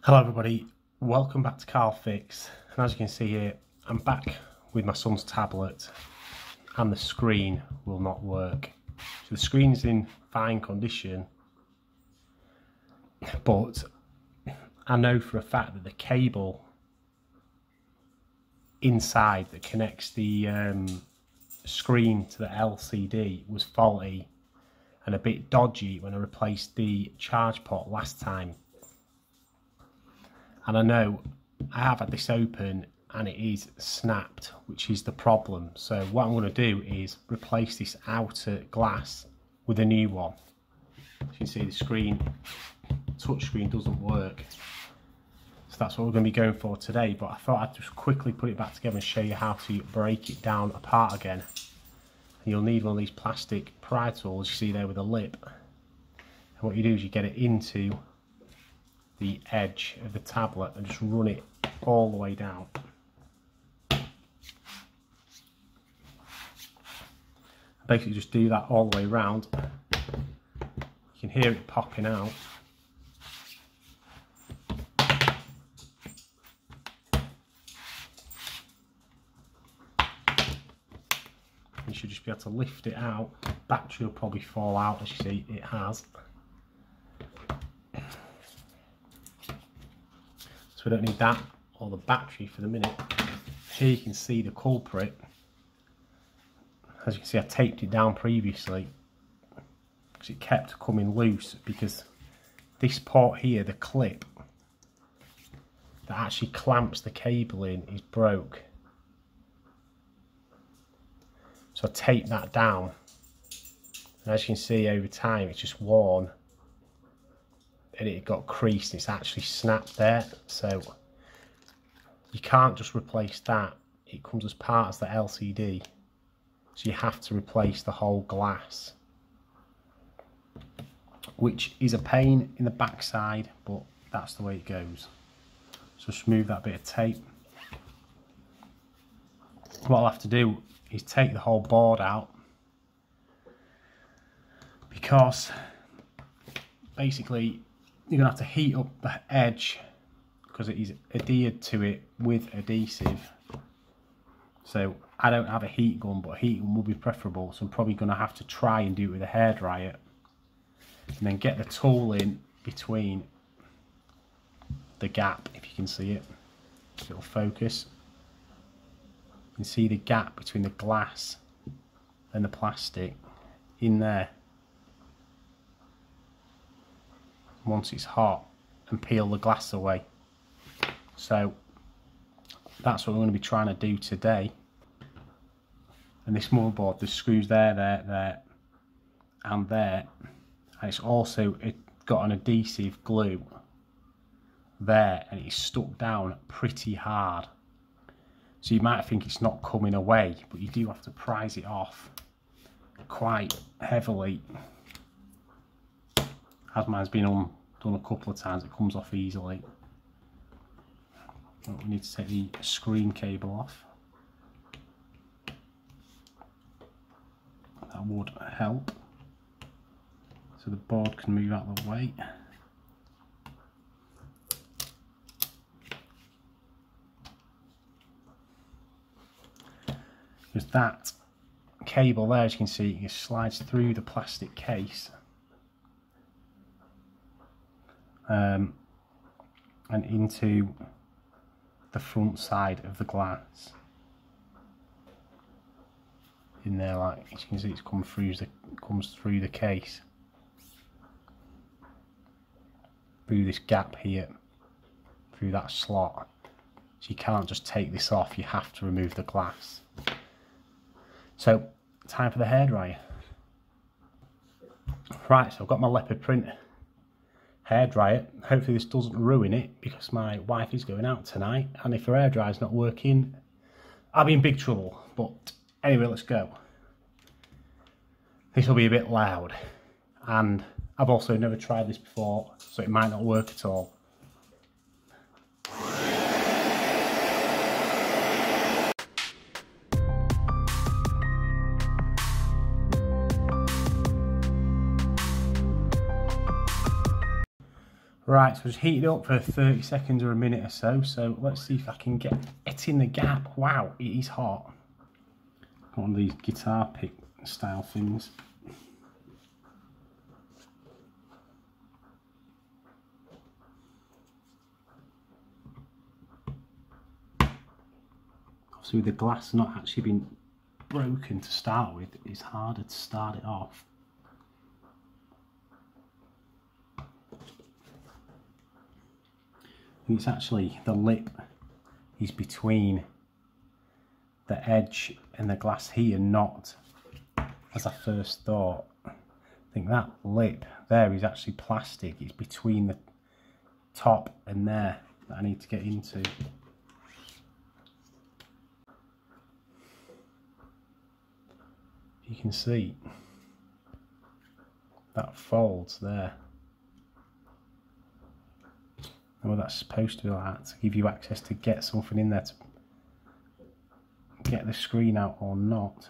Hello everybody, welcome back to Carl Fix, and as you can see here I'm back with my son's tablet and the screen will not work. So the screen's in fine condition, but I know for a fact that the cable inside that connects the screen to the LCD was faulty and a bit dodgy when I replaced the charge port last time. And I know I have had this open and it is snapped, which is the problem. So what I'm going to do is replace this outer glass with a new one. As you can see, the screen, touch screen doesn't work. So that's what we're going to be going for today. But I thought I'd just quickly put it back together and show you how to break it down apart again. And you'll need one of these plastic pry tools you see there with a lip. And what you do is you get it into the edge of the tablet and just run it all the way down. Basically just do that all the way around. You can hear it popping out. You should just be able to lift it out. Battery will probably fall out, as you see it has. So we don't need that or the battery for the minute. Here you can see the culprit. As you can see, I taped it down previously because it kept coming loose, because this port here, the clip that actually clamps the cable in, is broke. So I taped that down, and as you can see over time it's just worn and it got creased. It's actually snapped there, so you can't just replace that. It comes as part of the LCD, so you have to replace the whole glass, which is a pain in the backside, but that's the way it goes. So just remove that bit of tape. What I'll have to do is take the whole board out, because basically you're going to have to heat up the edge because it is adhered to it with adhesive. So I don't have a heat gun, but a heat gun would be preferable, so I'm probably going to have to try and do it with a hairdryer, and then get the tool in between the gap, if you can see it. It'll focus. You can see the gap between the glass and the plastic in there. Once it's hot, and peel the glass away. So that's what we're going to be trying to do today. And this motherboard, the screws there, and there, and it's also got an adhesive glue there, and it's stuck down pretty hard. So you might think it's not coming away, but you do have to prise it off quite heavily. As mine's been done a couple of times, it comes off easily. We need to take the screen cable off. That would help, so the board can move out of the way. Because that cable there, as you can see, it slides through the plastic case and into the front side of the glass. In there, like you can see, it's comes through the case, through this gap here, through that slot. So you can't just take this off, you have to remove the glass. So time for the hairdryer. Right, so I've got my leopard print hairdryer. Hopefully this doesn't ruin it, because my wife is going out tonight, and if her hairdryer's not working, I'll be in big trouble. But anyway, let's go. This will be a bit loud, and I've also never tried this before, so it might not work at all. Right, so just heat it up for 30 seconds or a minute or so. So let's see if I can get it in the gap. Wow, it is hot. Got one of these guitar pick style things. Obviously with the glass not actually been broken to start with, it's harder to start it off. It's actually, the lip is between the edge and the glass here, not as I first thought. I think that lip there is actually plastic. It's between the top and there that I need to get into. You can see that folds there. Well, that's supposed to be like that, to give you access to get something in there to get the screen out or not.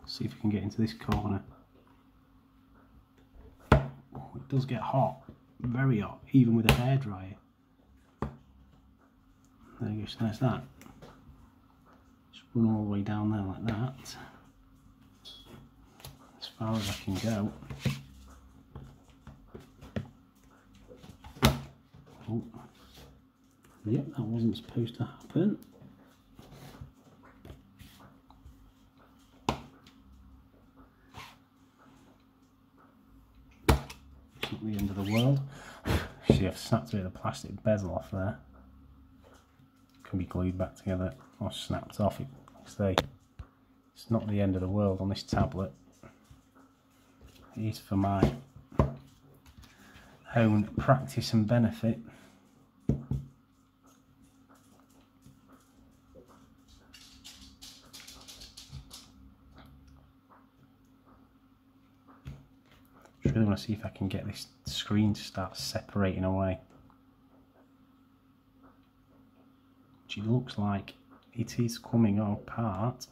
See if we can get into this corner. Oh, it does get hot, very hot, even with a hairdryer. There you go, so there's that. Just run all the way down there like that, as far as I can go. Oh, yep, that wasn't supposed to happen. Not the end of the world. See, I've snapped a bit of the plastic bezel off there. Can be glued back together or snapped off. Like I say, it's not the end of the world on this tablet. It is for my own practice and benefit. I really want to see if I can get this screen to start separating away. Which it looks like it is coming apart.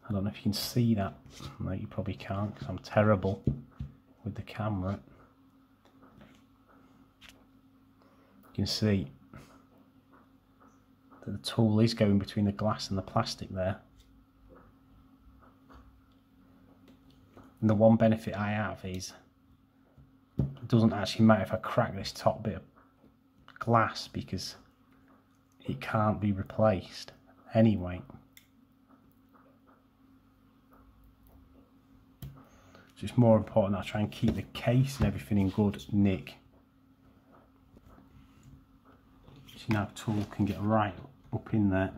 I don't know if you can see that. No, you probably can't because I'm terrible with the camera. You can see that the tool is going between the glass and the plastic there. And the one benefit I have is it doesn't actually matter if I crack this top bit of glass because it can't be replaced anyway. So it's more important that I try and keep the case and everything in good nick. So now the tool can get right up in there.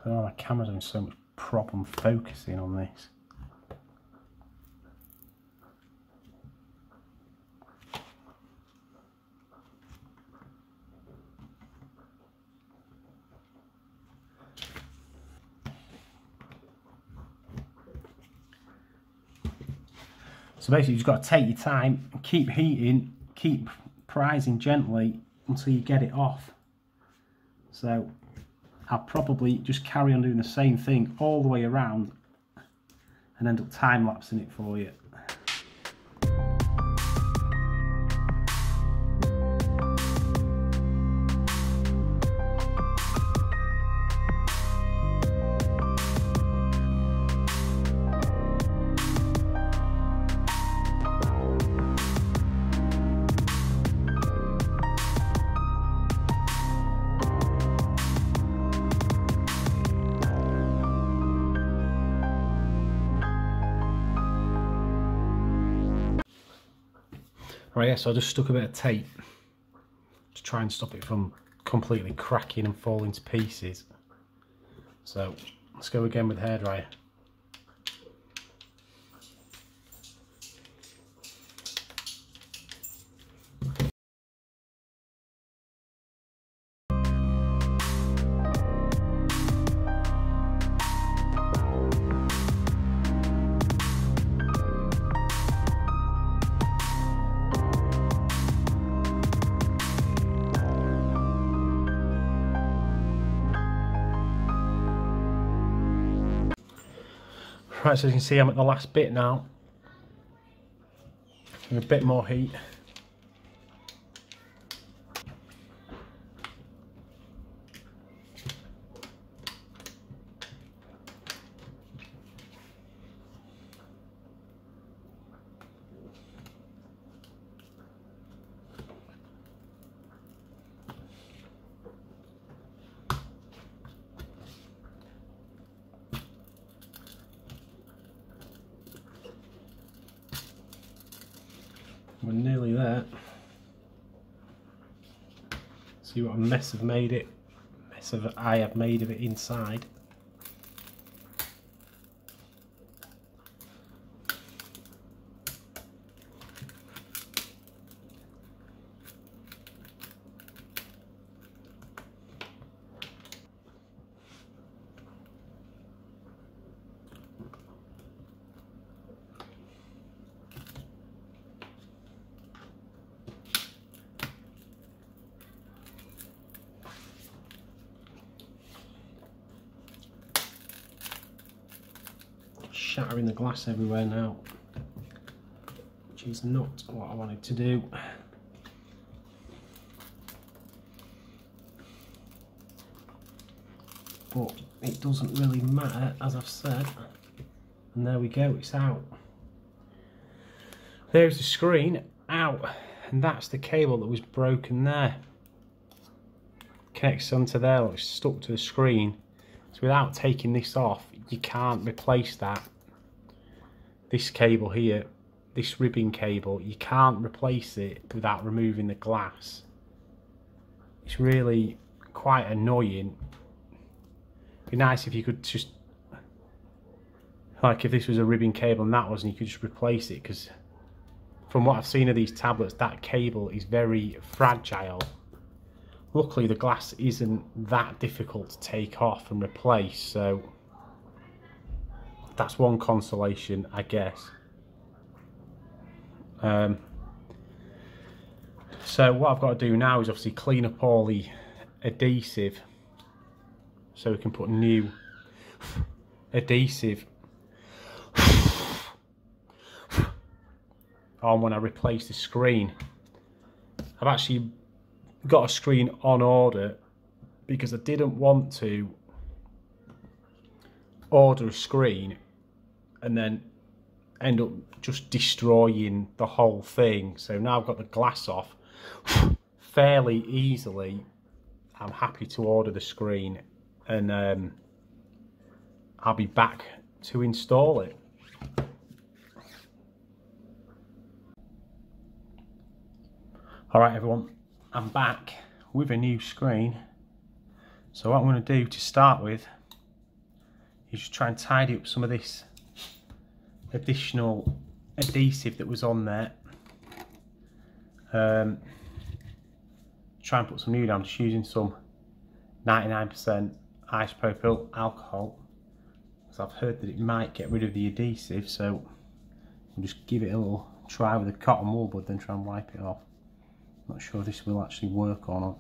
I don't know, my camera's having so much problem focusing on this. So basically you've got to take your time, keep heating, keep prising gently until you get it off. So I'll probably just carry on doing the same thing all the way around and end up time-lapsing it for you. Right, yeah, so I just stuck a bit of tape to try and stop it from completely cracking and falling to pieces. So let's go again with hairdryer. Right, so as you can see, I'm at the last bit now. With a bit more heat. We're nearly there. See what a mess I have made of it inside. Shattering the glass everywhere now, which is not what I wanted to do. But it doesn't really matter, as I've said. And there we go, it's out. There's the screen out, and that's the cable that was broken there. Connects onto there, look, it's stuck to the screen. So without taking this off, you can't replace that. This cable here, this ribbon cable, you can't replace it without removing the glass. It's really quite annoying. It'd be nice if you could just, like if this was a ribbon cable and that was, and you could just replace it, because from what I've seen of these tablets, that cable is very fragile. Luckily the glass isn't that difficult to take off and replace, so that's one consolation, I guess. So what I've got to do now is obviously clean up all the adhesive so we can put new adhesive on when I replace the screen. I've actually got a screen on order because I didn't want to order a screen and then end up just destroying the whole thing. So now I've got the glass off fairly easily. I'm happy to order the screen, and I'll be back to install it. Alright everyone, I'm back with a new screen. So what I'm going to do to start with is just try and tidy up some of this additional adhesive that was on there. Try and put some new down, just using some 99% isopropyl alcohol, because I've heard that it might get rid of the adhesive, so we'll just give it a little try with a cotton wool bud, then try and wipe it off. Not sure if this will actually work or not.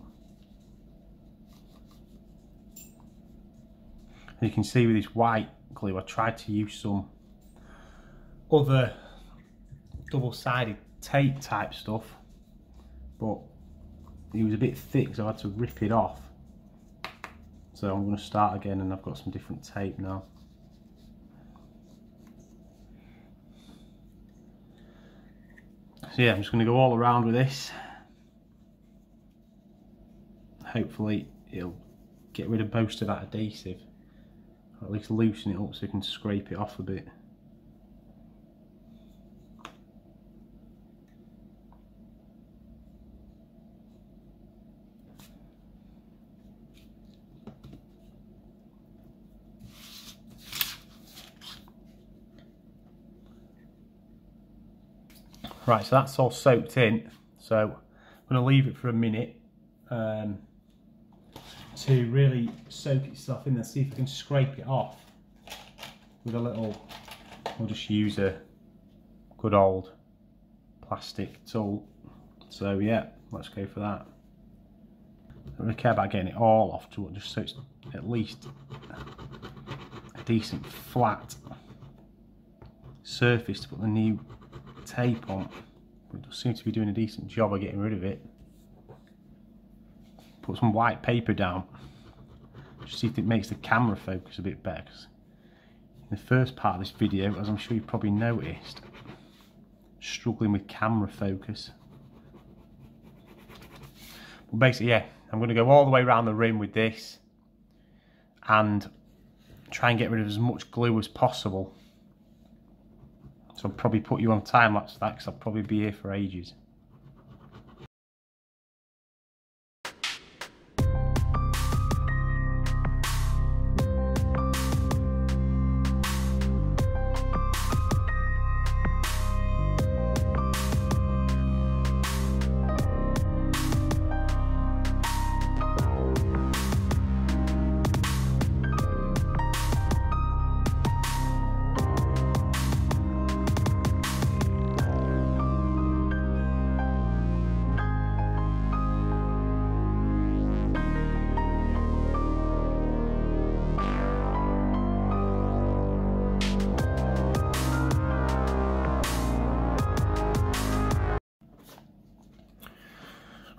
As you can see with this white glue, I tried to use some other double-sided tape type stuff, but it was a bit thick, so I had to rip it off. So I'm going to start again, and I've got some different tape now. So yeah, I'm just going to go all around with this. Hopefully it'll get rid of most of that adhesive, or at least loosen it up so you can scrape it off a bit. Right, so that's all soaked in. So I'm going to leave it for a minute to really soak itself in and see if I can scrape it off with a little, we'll just use a good old plastic tool. So yeah, let's go for that. I don't really care about getting it all off, just so it's at least a decent flat surface to put the new tape on. It does seem to be doing a decent job of getting rid of it. Put some white paper down, just see if it makes the camera focus a bit better. 'Cause in the first part of this video, as I'm sure you probably noticed, struggling with camera focus. But basically, yeah, I'm going to go all the way around the rim with this and try and get rid of as much glue as possible. So I'll probably put you on time lapse for that because I'll probably be here for ages.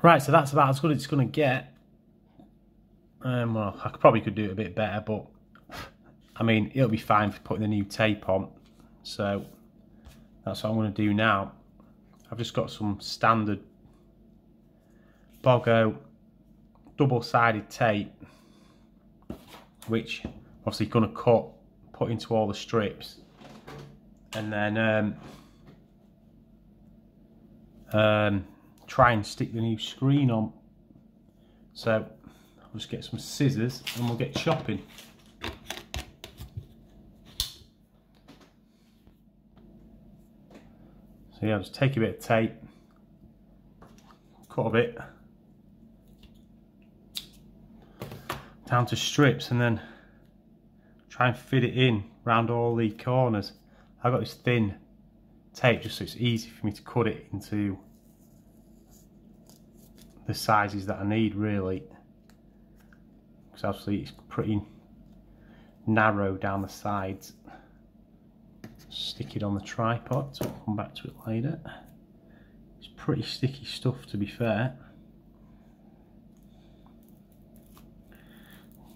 Right, so that's about as good as it's going to get. Well, I probably could do it a bit better, but I mean, it'll be fine for putting the new tape on. So that's what I'm going to do now. I've just got some standard Bogo double-sided tape, which obviously going to put into all the strips, and then try and stick the new screen on. So I'll just get some scissors and we'll get chopping. So yeah, I'll just take a bit of tape, cut a bit down to strips, and then try and fit it in around all the corners. I've got this thin tape just so it's easy for me to cut it into the sizes that I need, really, because obviously it's pretty narrow down the sides. Stick it on the tripod, so I'll come back to it later. It's pretty sticky stuff, to be fair.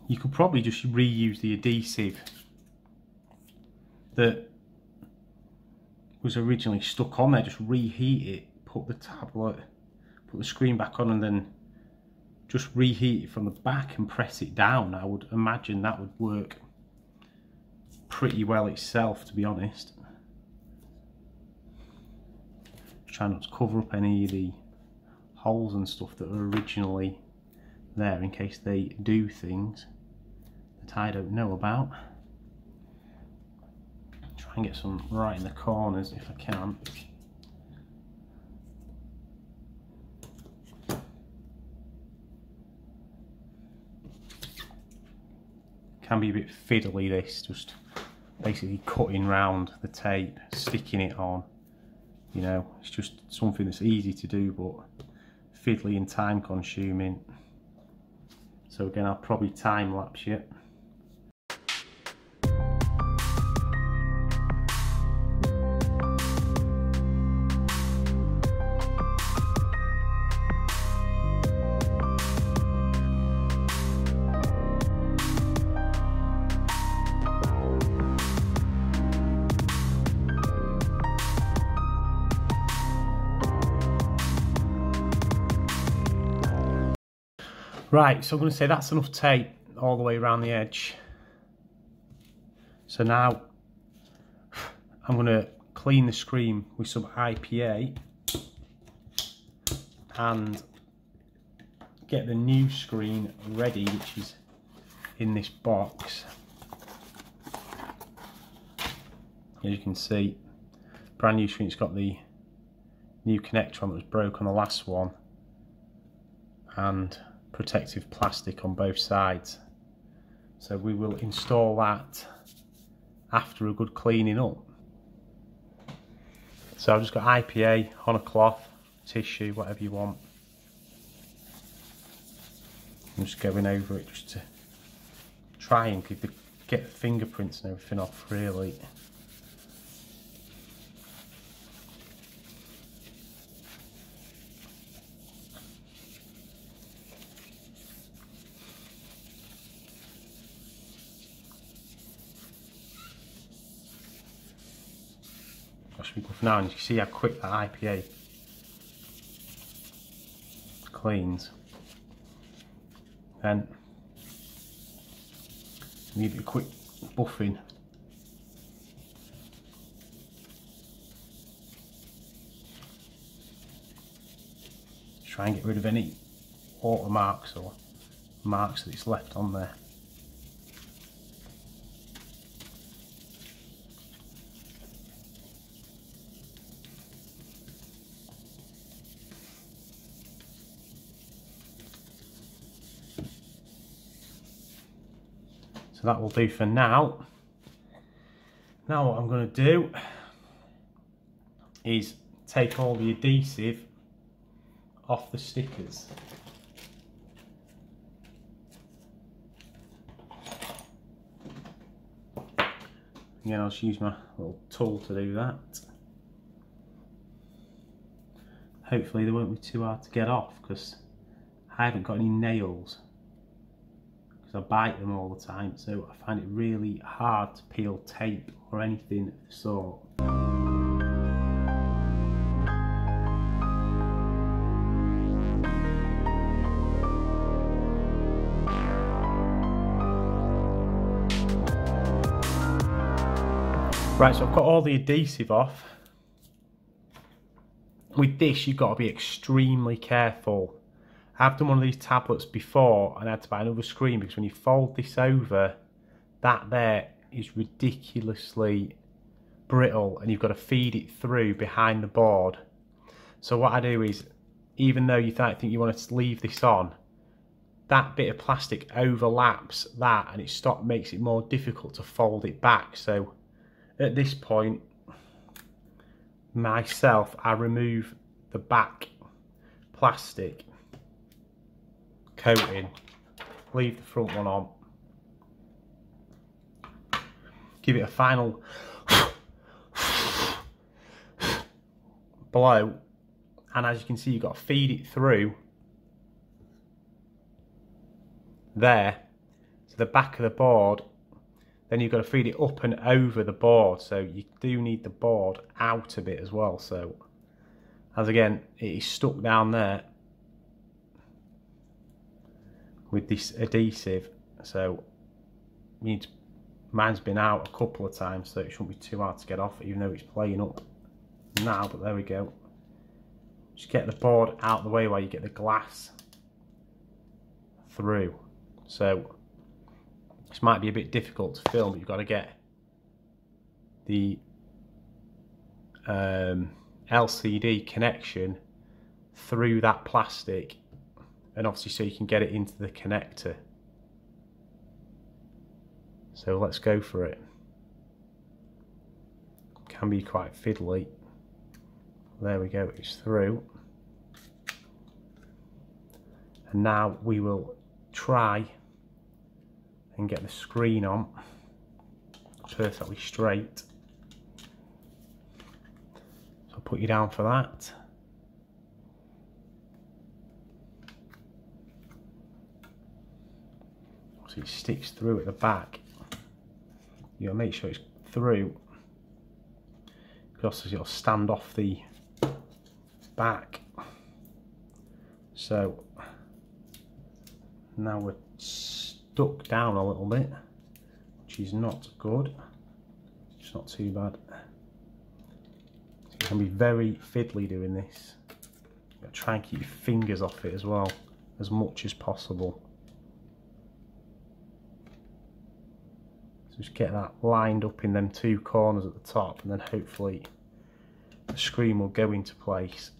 You could probably just reuse the adhesive that was originally stuck on there, just reheat it, put the tablet, put the screen back on, and then just reheat it from the back and press it down. I would imagine that would work pretty well itself, to be honest. Try not to cover up any of the holes and stuff that were originally there in case they do things that I don't know about. Try and get some right in the corners if I can. Can be a bit fiddly, this, just basically cutting round the tape, sticking it on. You know, it's just something that's easy to do but fiddly and time consuming. So again, I'll probably time lapse you. Right, so I'm going to say that's enough tape all the way around the edge. So now I'm going to clean the screen with some IPA and get the new screen ready, which is in this box. As you can see, brand new screen. It's got the new connector on that was broke on the last one, and protective plastic on both sides. So we will install that after a good cleaning up. So I've just got IPA on a cloth, tissue, whatever you want. I'm just going over it just to try and get the fingerprints and everything off really. That should be good for now, and you can see how quick that IPA cleans. Then need a quick buffing. Try and get rid of any watermarks or marks that it's left on there. So that will do for now. Now what I'm going to do is take all the adhesive off the stickers. Again, I'll just use my little tool to do that. Hopefully they won't be too hard to get off, because I haven't got any nails. I bite them all the time, so I find it really hard to peel tape or anything of the sort. Right, so I've got all the adhesive off. With this, you've got to be extremely careful. I've done one of these tablets before and I had to buy another screen, because when you fold this over, that there is ridiculously brittle and you've got to feed it through behind the board. So what I do is, even though you think you want to leave this on, that bit of plastic overlaps that and it makes it more difficult to fold it back. So at this point, myself, I remove the back plastic coating, leave the front one on, give it a final blow, and as you can see, you've got to feed it through there to the back of the board. Then you've got to feed it up and over the board, so you do need the board out a bit as well. So as again, it is stuck down there with this adhesive, so mine's been out a couple of times, so it shouldn't be too hard to get off, even though it's playing up now. But there we go. Just get the board out of the way while you get the glass through. So this might be a bit difficult to film, but you've got to get the LCD connection through that plastic, and obviously so you can get it into the connector. So let's go for it. Can be quite fiddly. There we go, it's through. And now we will try and get the screen on perfectly straight. So I'll put you down for that. So it sticks through at the back. You gotta make sure it's through, because it'll stand off the back. So now we're stuck down a little bit, which is not good. It's not too bad. So you can be very fiddly doing this. You've got to try and keep your fingers off it as well, as much as possible. So just get that lined up in them two corners at the top, and then hopefully the screen will go into place.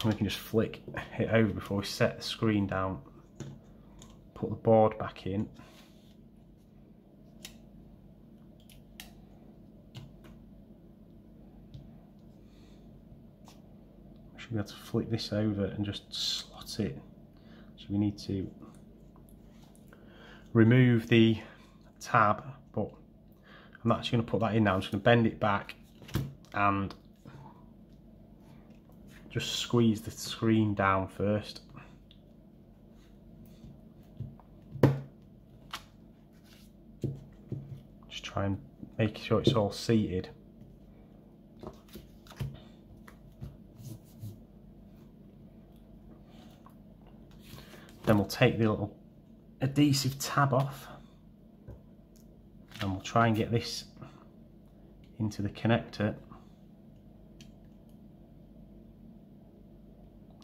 And we can just flick it over before we set the screen down. Put the board back in. We should be able to flick this over and just slot it. So we need to remove the tab, but I'm not actually going to put that in now. I'm just going to bend it back and just squeeze the screen down first. Just try and make sure it's all seated. Then we'll take the little adhesive tab off and we'll try and get this into the connector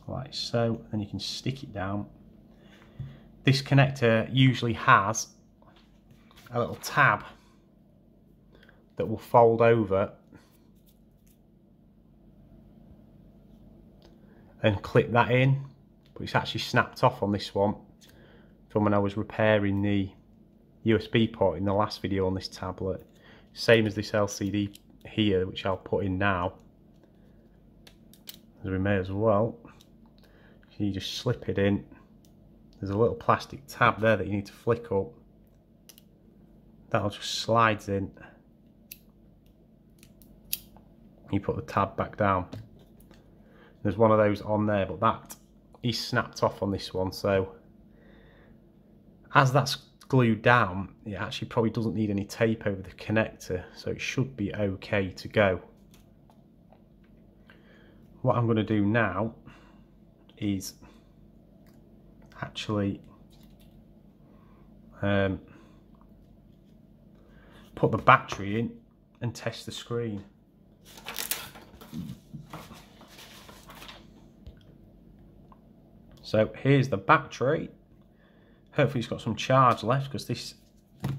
like so. Then you can stick it down. This connector usually has a little tab that will fold over and clip that in, but it's actually snapped off on this one from when I was repairing the USB port in the last video on this tablet. Same as this LCD here, which I'll put in now, as we may as well. So you just slip it in. There's a little plastic tab there that you need to flick up. That'll just slides in. You put the tab back down. There's one of those on there, but that is snapped off on this one, so as that's glued down, it actually probably doesn't need any tape over the connector, so it should be okay to go. What I'm going to do now is actually put the battery in and test the screen. So here's the battery. Hopefully it's got some charge left, because this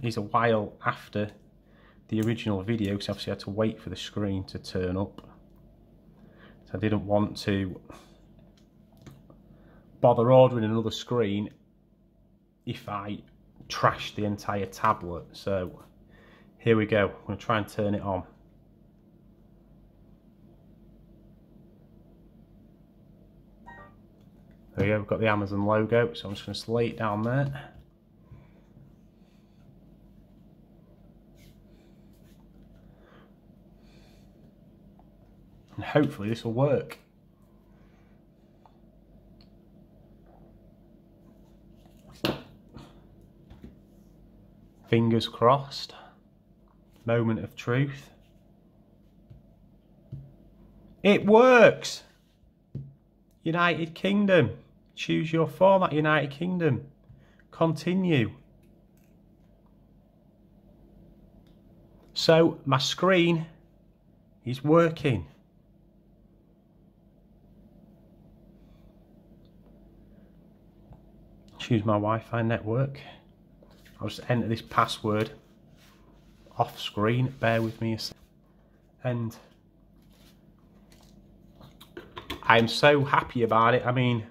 is a while after the original video, because obviously I had to wait for the screen to turn up. So I didn't want to bother ordering another screen if I trashed the entire tablet. So here we go. I'm going to try and turn it on. There we go, we've got the Amazon logo, so I'm just going to lay it down there. And hopefully this will work. Fingers crossed. Moment of truth. It works! United Kingdom. Choose your format, United Kingdom. Continue. So my screen is working. Choose my Wi-Fi network. I'll just enter this password off screen. Bear with me a second. And I'm so happy about it. I mean,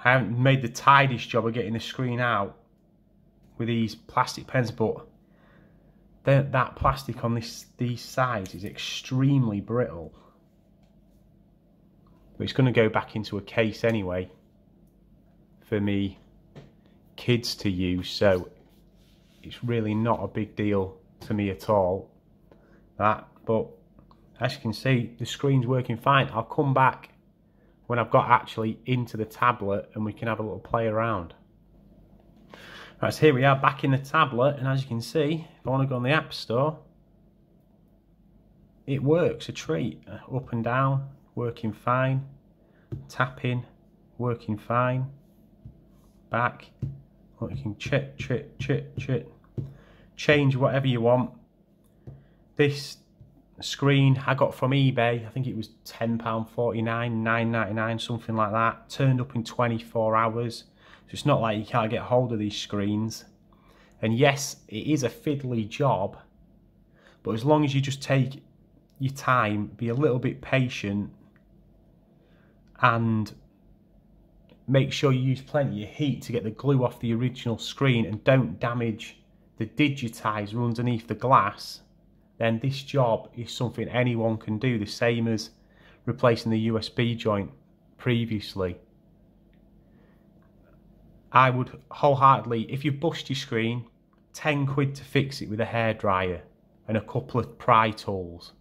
I haven't made the tidiest job of getting the screen out with these plastic pens, but that plastic on these sides is extremely brittle. But it's going to go back into a case anyway for me kids to use, so it's really not a big deal to me at all. But as you can see, the screen's working fine. I'll come back when I've got actually into the tablet and we can have a little play around. Right, so here we are back in the tablet, and as you can see, if I want to go on the App Store, it works a treat. Up and down, working fine. Tapping, working fine. Back, look, you can chit. Change whatever you want. This screen I got from eBay, I think it was £10.49, £9.99, something like that. Turned up in 24 hours. So it's not like you can't get hold of these screens. And yes, it is a fiddly job, but as long as you just take your time, be a little bit patient, and make sure you use plenty of heat to get the glue off the original screen and don't damage the digitizer underneath the glass, then this job is something anyone can do, the same as replacing the USB joint previously. I would wholeheartedly, if you bust your screen, 10 quid to fix it with a hairdryer and a couple of pry tools.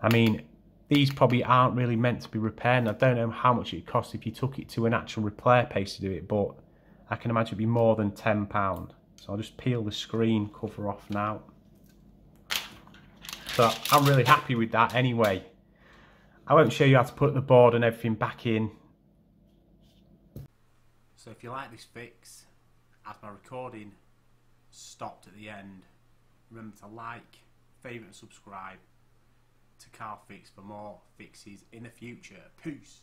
I mean, these probably aren't really meant to be repaired. I don't know how much it costs if you took it to an actual repair place to do it, but I can imagine it'd be more than £10. So I'll just peel the screen cover off now. So I'm really happy with that anyway. I won't show you how to put the board and everything back in. So if you like this fix, as my recording stopped at the end, remember to like, favourite and subscribe to Carl Fix for more fixes in the future. Peace.